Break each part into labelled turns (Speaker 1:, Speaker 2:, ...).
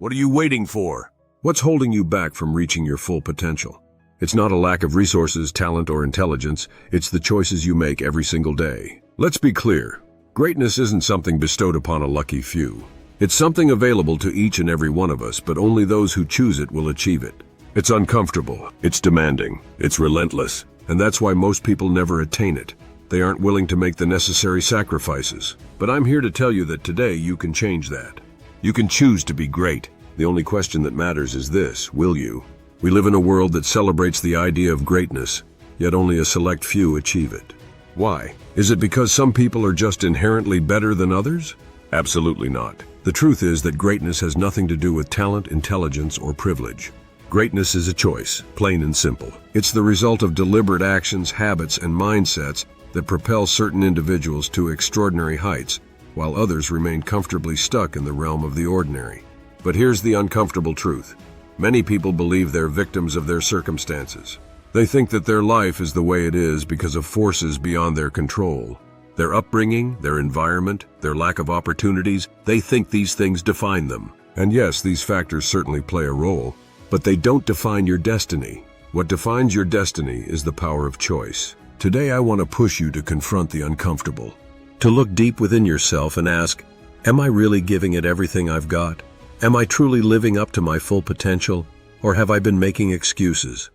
Speaker 1: What are you waiting for? What's holding you back from reaching your full potential? It's not a lack of resources, talent, or intelligence. It's the choices you make every single day. Let's be clear. Greatness isn't something bestowed upon a lucky few. It's something available to each and every one of us, but only those who choose it will achieve it. It's uncomfortable, it's demanding, it's relentless, and that's why most people never attain it. They aren't willing to make the necessary sacrifices. But I'm here to tell you that today you can change that. You can choose to be great. The only question that matters is this: will you? We live in a world that celebrates the idea of greatness, yet only a select few achieve it. Why? Is it because some people are just inherently better than others? Absolutely not. The truth is that greatness has nothing to do with talent, intelligence, or privilege. Greatness is a choice, plain and simple. It's the result of deliberate actions, habits, and mindsets that propel certain individuals to extraordinary heights, while others remain comfortably stuck in the realm of the ordinary. But here's the uncomfortable truth. Many people believe they're victims of their circumstances. They think that their life is the way it is because of forces beyond their control. Their upbringing, their environment, their lack of opportunities, they think these things define them. And yes, these factors certainly play a role, but they don't define your destiny. What defines your destiny is the power of choice. Today I want to push you to confront the uncomfortable, to look deep within yourself and ask, am I really giving it everything I've got? Am I truly living up to my full potential, or have I been making excuses?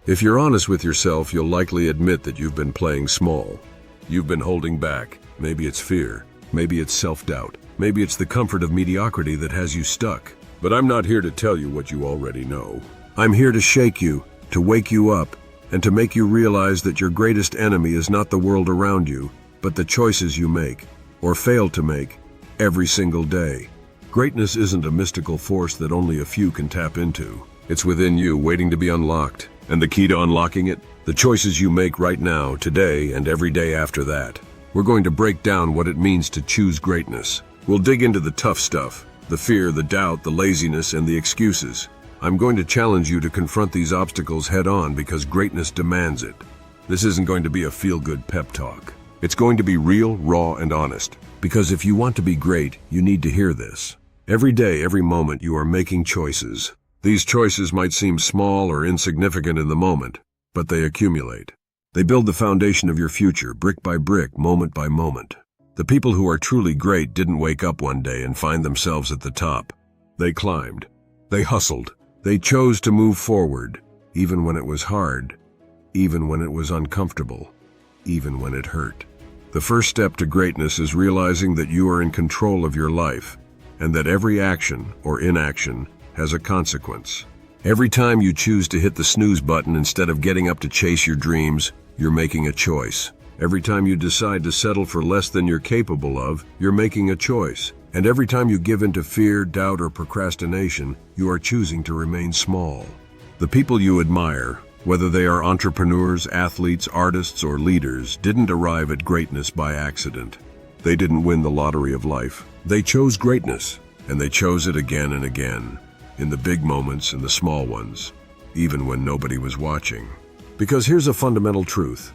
Speaker 1: If you're honest with yourself, you'll likely admit that you've been playing small. You've been holding back. Maybe it's fear. Maybe it's self-doubt. Maybe it's the comfort of mediocrity that has you stuck. But I'm not here to tell you what you already know. I'm here to shake you, to wake you up, and to make you realize that your greatest enemy is not the world around you, but the choices you make, or fail to make, every single day. Greatness isn't a mystical force that only a few can tap into. It's within you, waiting to be unlocked. And the key to unlocking it? The choices you make right now, today, and every day after that. We're going to break down what it means to choose greatness. We'll dig into the tough stuff, the fear, the doubt, the laziness, and the excuses. I'm going to challenge you to confront these obstacles head-on because greatness demands it. This isn't going to be a feel-good pep talk. It's going to be real, raw, and honest. Because if you want to be great, you need to hear this. Every day, every moment, you are making choices. These choices might seem small or insignificant in the moment, but they accumulate. They build the foundation of your future, brick by brick, moment by moment. The people who are truly great didn't wake up one day and find themselves at the top. They climbed. They hustled. They chose to move forward, even when it was hard, even when it was uncomfortable, even when it hurt. The first step to greatness is realizing that you are in control of your life, and that every action or inaction has a consequence. Every time you choose to hit the snooze button instead of getting up to chase your dreams, you're making a choice. Every time you decide to settle for less than you're capable of, you're making a choice. And every time you give in to fear, doubt, or procrastination, you are choosing to remain small. The people you admire, whether they are entrepreneurs, athletes, artists, or leaders, didn't arrive at greatness by accident. They didn't win the lottery of life. They chose greatness, and they chose it again and again, in the big moments and the small ones, even when nobody was watching. Because here's a fundamental truth.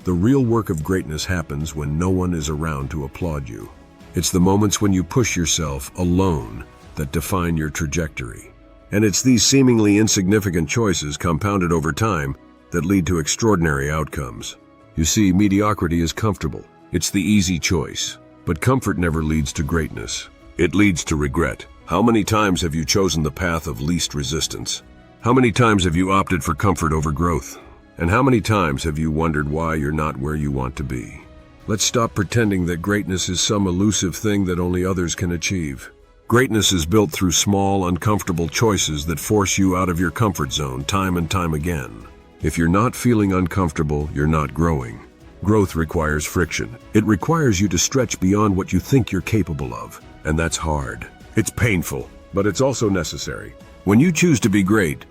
Speaker 1: The real work of greatness happens when no one is around to applaud you. It's the moments when you push yourself alone that define your trajectory. And it's these seemingly insignificant choices compounded over time that lead to extraordinary outcomes. You see, mediocrity is comfortable. It's the easy choice. But comfort never leads to greatness. It leads to regret. How many times have you chosen the path of least resistance? How many times have you opted for comfort over growth? And how many times have you wondered why you're not where you want to be? Let's stop pretending that greatness is some elusive thing that only others can achieve. Greatness is built through small, uncomfortable choices that force you out of your comfort zone time and time again. If you're not feeling uncomfortable, you're not growing. Growth requires friction. It requires you to stretch beyond what you think you're capable of. And that's hard. It's painful, but it's also necessary. When you choose to be great,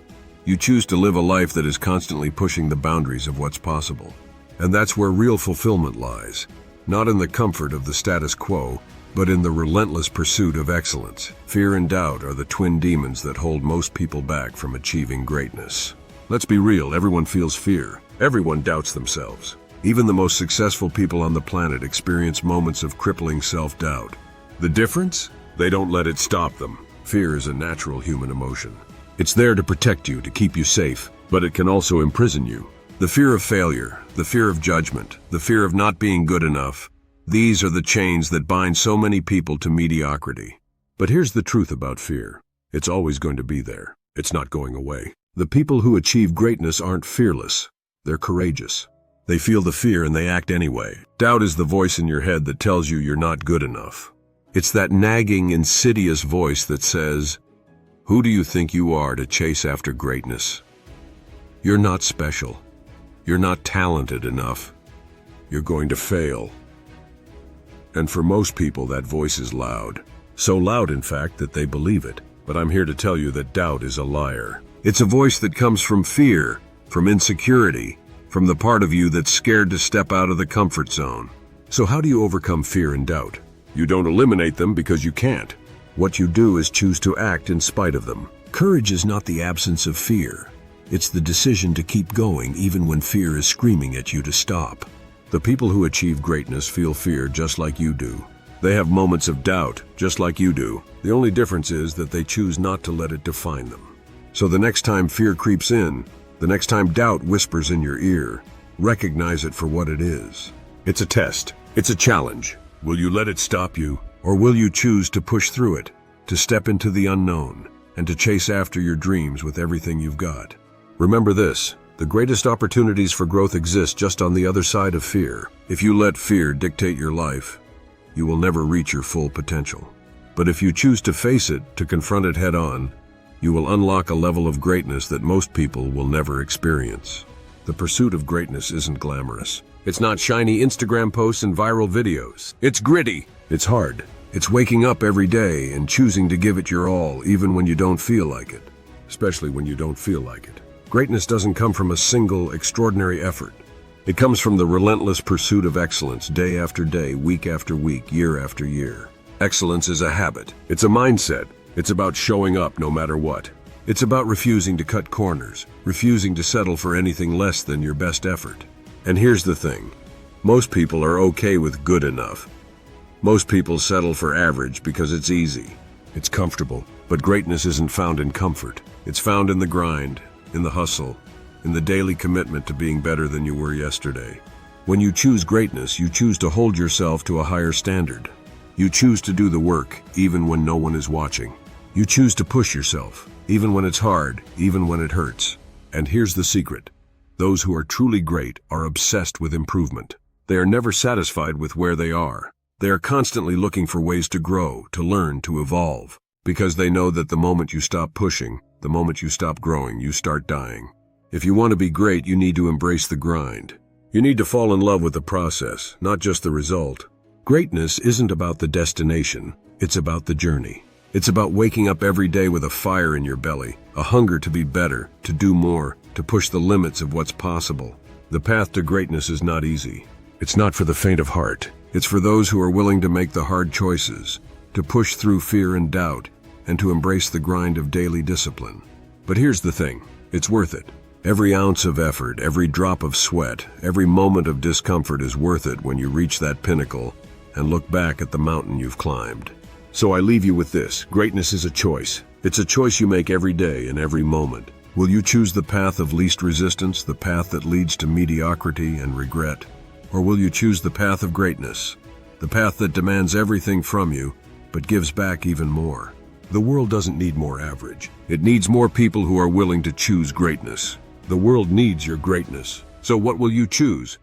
Speaker 1: you choose to live a life that is constantly pushing the boundaries of what's possible. And that's where real fulfillment lies. Not in the comfort of the status quo, but in the relentless pursuit of excellence. Fear and doubt are the twin demons that hold most people back from achieving greatness. Let's be real, everyone feels fear. Everyone doubts themselves. Even the most successful people on the planet experience moments of crippling self-doubt. The difference? They don't let it stop them. Fear is a natural human emotion. It's there to protect you, to keep you safe, but it can also imprison you. The fear of failure, the fear of judgment, the fear of not being good enough, these are the chains that bind so many people to mediocrity. But here's the truth about fear. It's always going to be there. It's not going away. The people who achieve greatness aren't fearless. They're courageous. They feel the fear and they act anyway. Doubt is the voice in your head that tells you you're not good enough. It's that nagging, insidious voice that says, "Who do you think you are to chase after greatness? You're not special. You're not talented enough. You're going to fail." And for most people, that voice is loud. So loud, in fact, that they believe it. But I'm here to tell you that doubt is a liar. It's a voice that comes from fear, from insecurity, from the part of you that's scared to step out of the comfort zone. So how do you overcome fear and doubt? You don't eliminate them because you can't. What you do is choose to act in spite of them. Courage is not the absence of fear. It's the decision to keep going even when fear is screaming at you to stop. The people who achieve greatness feel fear just like you do. They have moments of doubt just like you do. The only difference is that they choose not to let it define them. So the next time fear creeps in, the next time doubt whispers in your ear, recognize it for what it is. It's a test. It's a challenge. Will you let it stop you, or will you choose to push through it, to step into the unknown, and to chase after your dreams with everything you've got? Remember this, the greatest opportunities for growth exist just on the other side of fear. If you let fear dictate your life, you will never reach your full potential. But if you choose to face it, to confront it head on, you will unlock a level of greatness that most people will never experience. The pursuit of greatness isn't glamorous. It's not shiny Instagram posts and viral videos. It's gritty. It's hard. It's waking up every day and choosing to give it your all even when you don't feel like it. Especially when you don't feel like it. Greatness doesn't come from a single, extraordinary effort. It comes from the relentless pursuit of excellence day after day, week after week, year after year. Excellence is a habit. It's a mindset. It's about showing up no matter what. It's about refusing to cut corners, refusing to settle for anything less than your best effort. And here's the thing. Most people are okay with good enough. Most people settle for average because it's easy. It's comfortable. But greatness isn't found in comfort. It's found in the grind, in the hustle, in the daily commitment to being better than you were yesterday. When you choose greatness, you choose to hold yourself to a higher standard. You choose to do the work, even when no one is watching. You choose to push yourself, even when it's hard, even when it hurts. And here's the secret. Those who are truly great are obsessed with improvement. They are never satisfied with where they are. They are constantly looking for ways to grow, to learn, to evolve. Because they know that the moment you stop pushing, the moment you stop growing, you start dying. If you want to be great, you need to embrace the grind. You need to fall in love with the process, not just the result. Greatness isn't about the destination, it's about the journey. It's about waking up every day with a fire in your belly, a hunger to be better, to do more, to push the limits of what's possible. The path to greatness is not easy. It's not for the faint of heart. It's for those who are willing to make the hard choices, to push through fear and doubt, and to embrace the grind of daily discipline. But here's the thing, it's worth it. Every ounce of effort, every drop of sweat, every moment of discomfort is worth it when you reach that pinnacle and look back at the mountain you've climbed. So I leave you with this, greatness is a choice. It's a choice you make every day and every moment. Will you choose the path of least resistance, the path that leads to mediocrity and regret? Or will you choose the path of greatness, the path that demands everything from you, but gives back even more? The world doesn't need more average. It needs more people who are willing to choose greatness. The world needs your greatness. So what will you choose?